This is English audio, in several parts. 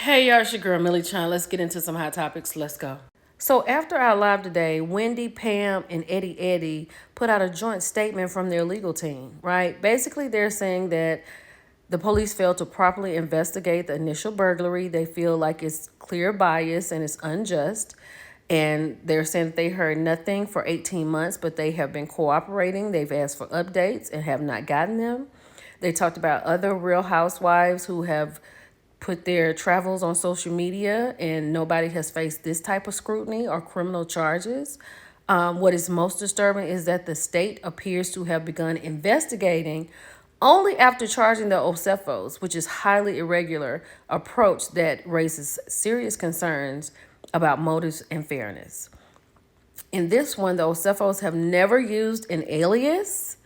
Hey, y'all, it's your girl Millie Chan. Let's get into some hot topics. Let's go. So after our live today, Wendy, Pam, and Eddie put out a joint statement from their legal team, right? Basically, they're saying that the police failed to properly investigate the initial burglary. They feel like it's clear bias and it's unjust. And they're saying that they heard nothing for 18 months, but they have been cooperating. They've asked for updates and have not gotten them. They talked about other real housewives who have put their travels on social media and nobody has faced this type of scrutiny or criminal charges. What is most disturbing is that the state appears to have begun investigating only after charging the Osefos, which is highly irregular approach that raises serious concerns about motives and fairness. In this one, the Osefos have never used an alias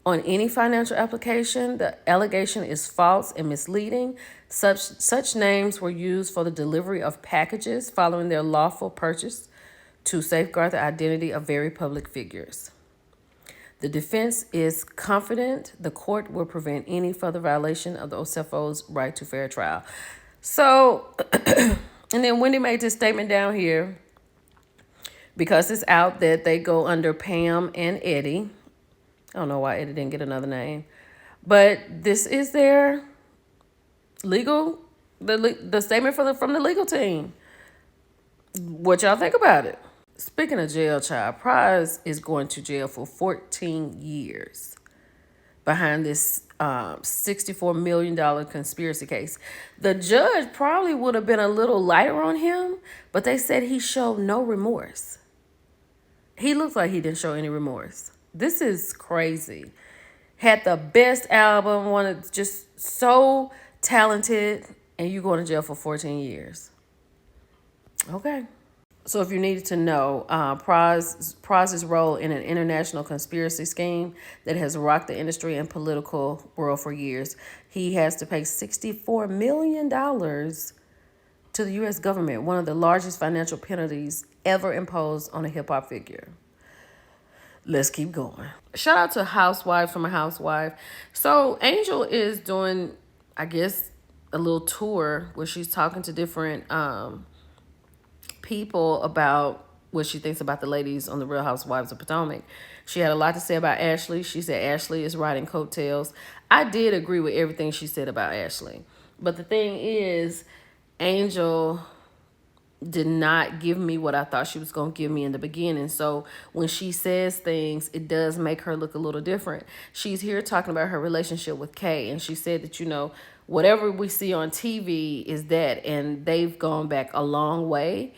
on any financial application. The allegation is false and misleading. Such names were used for the delivery of packages following their lawful purchase to safeguard the identity of very public figures. The defense is confident the court will prevent any further violation of the Osefos' right to fair trial. So, and then Wendy made this statement down here because it's out that they go under Pam and Eddie. I don't know why Eddie didn't get another name. But this is their legal, the statement from the legal team. What y'all think about it? Speaking of jail, child, Pras is going to jail for 14 years behind this $64 million conspiracy case. The judge probably would have been a little lighter on him, but they said he showed no remorse. He looks like he didn't show any remorse. This is crazy. Had the best album, wanted just so talented, and you going to jail for 14 years. Okay. So if you needed to know, Pras's role in an international conspiracy scheme that has rocked the industry and political world for years, he has to pay $64 million to the U.S. government, one of the largest financial penalties ever imposed on a hip-hop figure. Let's keep going. Shout out to Housewives from a Housewife. So Angel is doing, I guess, a little tour where she's talking to different people about what she thinks about the ladies on the Real Housewives of Potomac. She had a lot to say about Ashley. She said Ashley is riding coattails. I did agree with everything she said about Ashley. But the thing is, Angel did not give me what I thought she was going to give me in the beginning. So when she says things, it does make her look a little different. She's here talking about her relationship with Kay, and she said that, whatever we see on TV is that, and they've gone back a long way.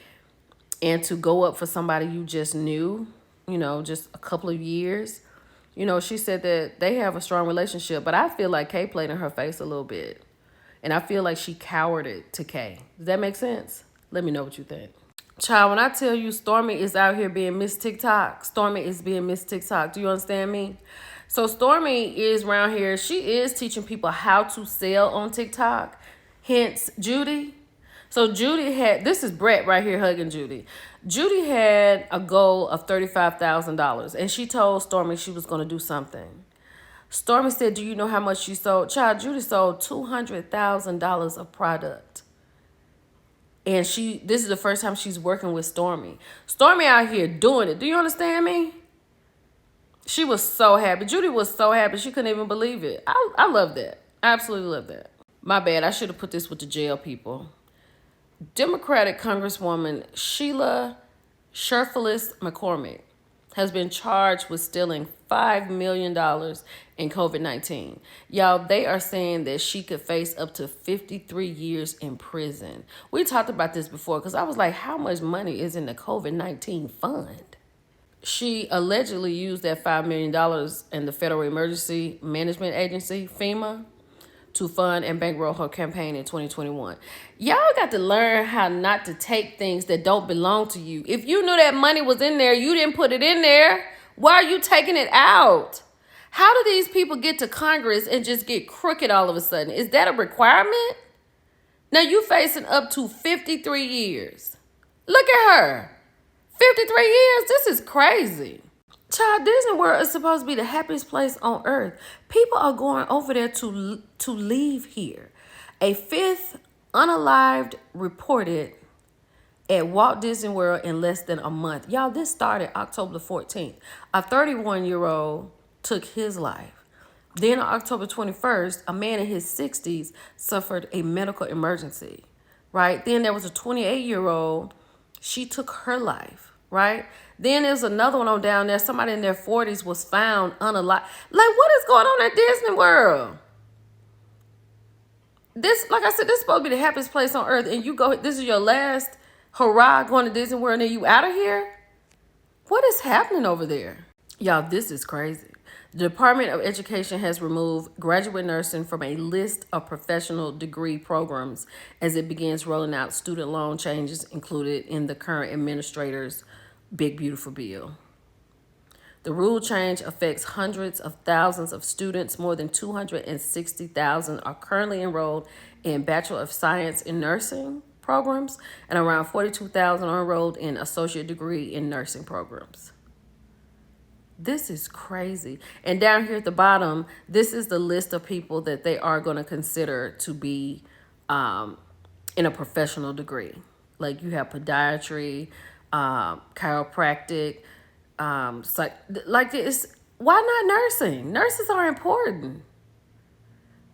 And to go up for somebody you just knew, just a couple of years, she said that they have a strong relationship, but I feel like Kay played in her face a little bit. And I feel like she cowered to Kay. Does that make sense? Let me know what you think. Child, when I tell you Stormmy is out here being Miss TikTok, Stormmy is being Miss TikTok. Do you understand me? So Stormmy is around here. She is teaching people how to sell on TikTok. Hence, Judy. So Judy this is Brett right here hugging Judy. Judy had a goal of $35,000, and she told Stormmy she was going to do something. Stormmy said, do you know how much she sold? Child, Judy sold $200,000 of product. And this is the first time she's working with Stormmy. Stormmy out here doing it. Do you understand me? She was so happy. Judy was so happy. She couldn't even believe it. I love that. I absolutely love that. My bad. I should have put this with the jail people. Democratic Congresswoman Sheila Sherfilis McCormick has been charged with stealing $5 million in COVID-19. Y'all, they are saying that she could face up to 53 years in prison. We talked about this before because I was like, how much money is in the COVID-19 fund? She allegedly used that $5 million in the Federal Emergency Management Agency, FEMA, to fund and bankroll her campaign in 2021. Y'all got to learn how not to take things that don't belong to you. If you knew that money was in there, you didn't put it in there. Why are you taking it out? How do these people get to Congress and just get crooked all of a sudden? Is that a requirement? Now you facing up to 53 years. Look at her. 53 years? This is crazy. Child, Disney World is supposed to be the happiest place on earth. People are going over there to leave here. A fifth Unalived reported at Walt Disney World in less than a month. Y'all, this started October the 14th. A 31-year-old took his life. Then on October 21st, a man in his 60s suffered a medical emergency, right? Then there was a 28-year-old. She took her life, right? Then there's another one on down there. Somebody in their 40s was found unalived. Like, what is going on at Disney World? This, like I said, this is supposed to be the happiest place on earth. And you go, this is your last hurrah going to Disney World and you out of here? What is happening over there? Y'all, this is crazy. The Department of Education has removed graduate nursing from a list of professional degree programs as it begins rolling out student loan changes included in the current administrator's Big Beautiful Bill. The rule change affects hundreds of thousands of students. More than 260,000 are currently enrolled in Bachelor of Science in Nursing programs, and around 42,000 are enrolled in associate degree in nursing programs. This is crazy. And down here at the bottom, this is the list of people that they are going to consider to be in a professional degree. Like you have podiatry, chiropractic, like this. Why not nursing? Nurses are important.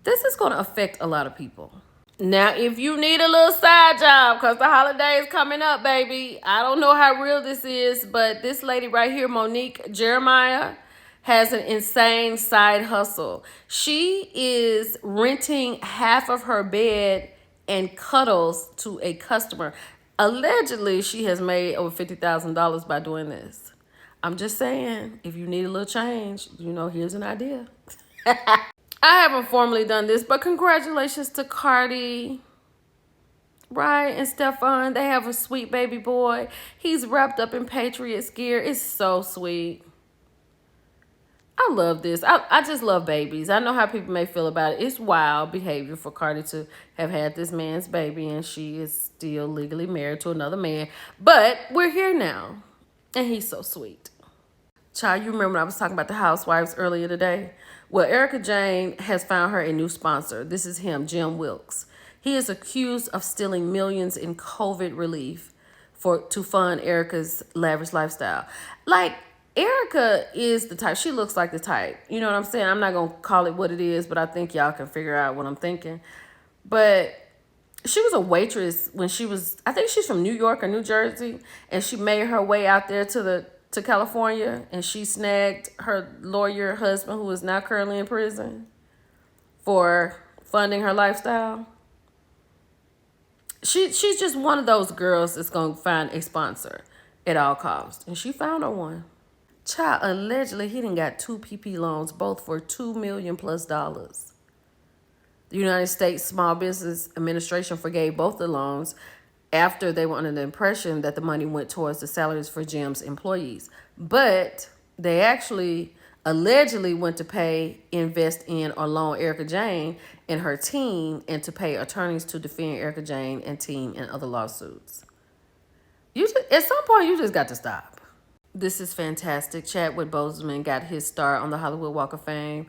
This is going to affect a lot of people. Now, if you need a little side job, because the holidays coming up, baby, I don't know how real this is, but this lady right here, Monique Jeremiah, has an insane side hustle. She is renting half of her bed and cuddles to a customer. Allegedly, she has made over $50,000 by doing this. I'm just saying, if you need a little change, here's an idea. I haven't formally done this, but congratulations to Cardi, right, and Stefan. They have a sweet baby boy. He's wrapped up in Patriots gear. It's so sweet. I love this. I just love babies. I know how people may feel about it. It's wild behavior for Cardi to have had this man's baby, and she is still legally married to another man. But we're here now, and he's so sweet. Child, you remember when I was talking about the Housewives earlier today? Well, Erika Jayne has found her a new sponsor. This is him, Jim Wilkes. He is accused of stealing millions in COVID relief to fund Erika's lavish lifestyle. Like, Erika is the type. She looks like the type. You know what I'm saying? I'm not going to call it what it is, but I think y'all can figure out what I'm thinking. But she was a waitress when I think she's from New York or New Jersey, and she made her way out there to California, and she snagged her lawyer husband, who is now currently in prison, for funding her lifestyle. She's just one of those girls that's going to find a sponsor at all costs, and she found her one. Child, allegedly, he done got 2 PP loans, both for $2 million plus. The United States Small Business Administration forgave both the loans after they were under the impression that the money went towards the salaries for Jim's employees. But they actually allegedly went to invest in, or loan Erika Jayne and her team, and to pay attorneys to defend Erika Jayne and team in other lawsuits. At some point, you just got to stop. This is fantastic. Chadwick Boseman got his start on the Hollywood Walk of Fame.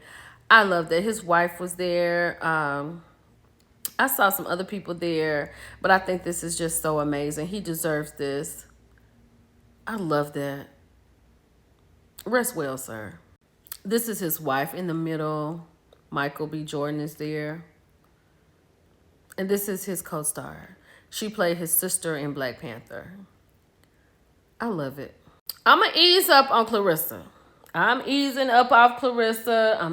I love that. His wife was there. I saw some other people there, but I think this is just so amazing. He deserves this. I love that. Rest well, sir. This is his wife in the middle. Michael B. Jordan is there. And this is his co-star. She played his sister in Black Panther. I love it. I'm going to ease up on Clarissa. I'm easing up off Clarissa.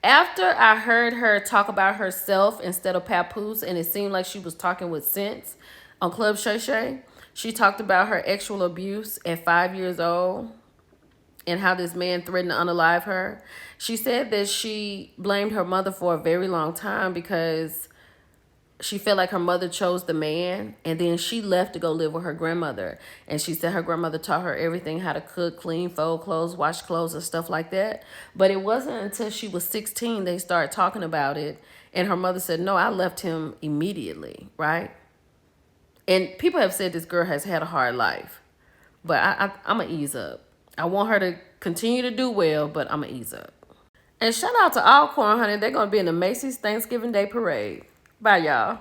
After I heard her talk about herself instead of papoose, and it seemed like she was talking with sense on Club Shay Shay, she talked about her sexual abuse at 5 years old and how this man threatened to unalive her. She said that she blamed her mother for a very long time because she felt like her mother chose the man, and then she left to go live with her grandmother. And she said her grandmother taught her everything, how to cook, clean, fold clothes, wash clothes, and stuff like that. But it wasn't until she was 16 they started talking about it. And her mother said, no, I left him immediately, right? And people have said this girl has had a hard life. But I'm going to ease up. I want her to continue to do well, but I'm going to ease up. And shout out to Alcorn, honey. They're going to be in the Macy's Thanksgiving Day Parade. Bye, y'all.